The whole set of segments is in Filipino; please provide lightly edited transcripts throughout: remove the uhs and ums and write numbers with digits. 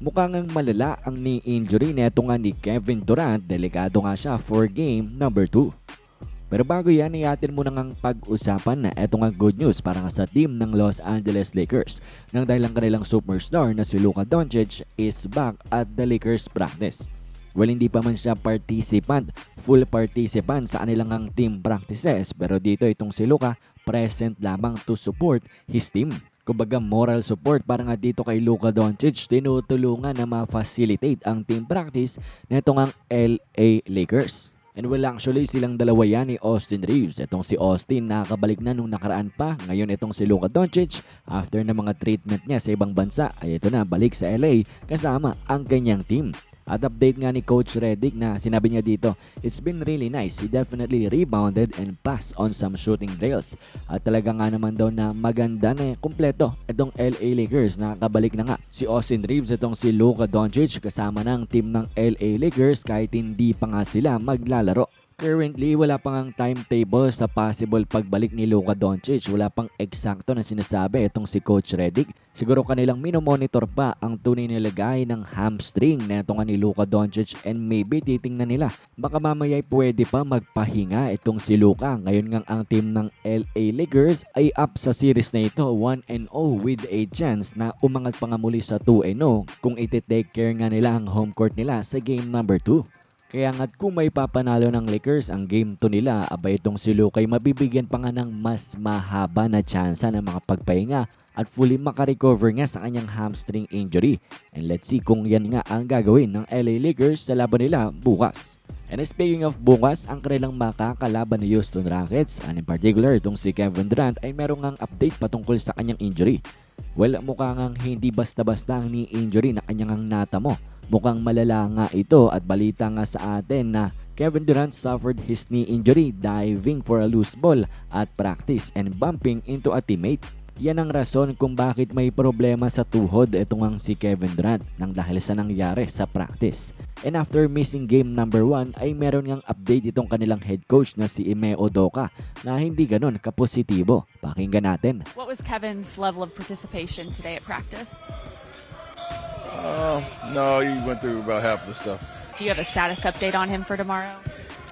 Mukhang ang malala ang knee injury neto nga ni Kevin Durant, delikado nga siya for game number 2. Pero bago yan, iatin mo nang pag-usapan na eto nga good news para nga sa team ng Los Angeles Lakers nang dahil ang kanilang superstar na si Luka Doncic is back at the Lakers practice. Well, hindi pa man siya full participant sa kanilang team practices, pero dito itong si Luka present lamang to support his team. Kumbaga moral support para nga dito kay Luka Doncic, tinutulungan na ma-facilitate ang team practice nitong ang LA Lakers. And well, actually silang dalawa yan ni Austin Reeves. Itong si Austin nakakabalik na nung nakaraan pa. Ngayon itong si Luka Doncic, after na mga treatment niya sa ibang bansa, ay ito na balik sa LA kasama ang kanyang team. At update nga ni Coach Redick na sinabi niya dito, it's been really nice. He definitely rebounded and passed on some shooting drills. At talaga nga naman daw na maganda na kumpleto itong LA Lakers. Nakakabalik na nga si Austin Reeves, itong si Luka Doncic kasama ng team ng LA Lakers kahit hindi pa nga sila maglalaro. Currently, wala pang ang timetable sa possible pagbalik ni Luka Doncic. Wala pang eksakto na sinasabi itong si Coach Redick. Siguro kanilang minomonitor pa ang tunay na lagay ng hamstring na ito nga ni Luka Doncic and maybe titingnan nila. Baka mamaya pwede pa magpahinga itong si Luka. Ngayon nga ang team ng LA Lakers ay up sa series na ito 1-0 with a chance na umangat pa nga muli sa 2-0 kung iti-take care nga nila ang home court nila sa game number 2. Kaya nga't kung may papanalo ng Lakers ang game 2 nila, abay itong si Luka ay mabibigyan pa nga ng mas mahaba na tsansa na makapagpahinga at fully makarecover nga sa kanyang hamstring injury. And let's see kung yan nga ang gagawin ng LA Lakers sa laban nila bukas. And speaking of bukas, ang kanilang makakalaban ni Houston Rockets, and in particular itong si Kevin Durant, ay merong ngang update patungkol sa kanyang injury. Well, mukhang hindi basta-basta ang knee injury na kanyang natamo. Mukhang malala nga ito at balita nga sa atin na Kevin Durant suffered his knee injury diving for a loose ball at practice and bumping into a teammate. Yan ang rason kung bakit may problema sa tuhod itong ang si Kevin Durant nang dahil sa nangyari sa practice. And after missing game number 1 ay meron ngang update itong kanilang head coach na si Ime Udoka na hindi ganun kapositibo. Pakinggan natin. What was Kevin's level of participation today at practice? No, he went through about half of the stuff. Do you have a status update on him for tomorrow?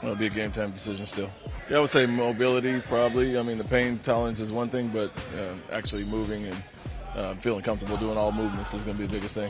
It'll be a game time decision still. Yeah, I would say mobility probably. I mean, the pain tolerance is one thing, but actually moving and feeling comfortable doing all movements is going to be the biggest thing.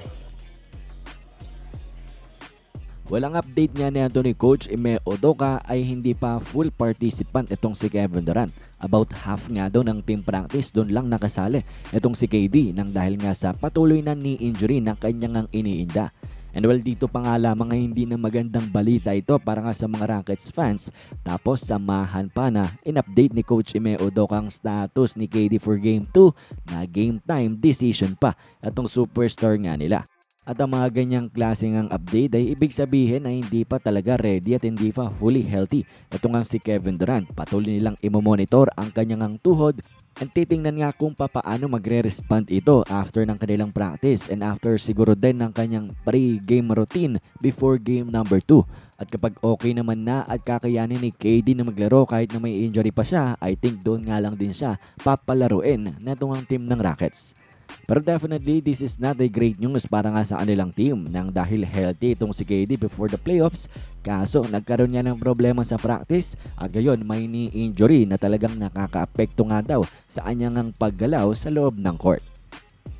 Walang update nga nito ni Coach Ime Udoka ay hindi pa full participant itong si Kevin Durant. About half nga daw ng team practice doon lang nakasali itong si KD nang dahil nga sa patuloy na knee injury na kanyang iniinda. And well, dito pa nga lamang ay hindi na magandang balita ito para nga sa mga Rockets fans. Tapos samahan pa na in-update ni Coach Ime Udoka ang status ni KD for Game 2 na game time decision pa itong superstar nga nila. At ang mga ganyang klaseng ang update ay ibig sabihin na hindi pa talaga ready at hindi pa fully healthy. Ito nga si Kevin Durant, patuloy nilang imomonitor ang kanyang tuhod and titingnan nga kung paano magre-respond ito after ng kanilang practice and after siguro din ng kanyang pre-game routine before game number 2. At kapag okay naman na at kakayanin ni KD na maglaro kahit na may injury pa siya, I think doon nga lang din siya papalaruin na itong team ng Rockets. Pero definitely this is not a great news para nga sa kanilang team nang dahil healthy itong si KD before the playoffs, kaso nagkaroon niya ng problema sa practice at gayon may knee injury na talagang nakakaapekto nga daw sa kanyang paggalaw sa loob ng court.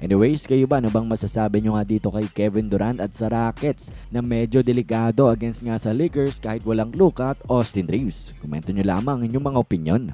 Anyways, kayo ba, ano bang masasabi nyo nga dito kay Kevin Durant at sa Rockets na medyo delikado against nga sa Lakers kahit walang Luka at Austin Reeves? Komento nyo lamang inyong mga opinyon.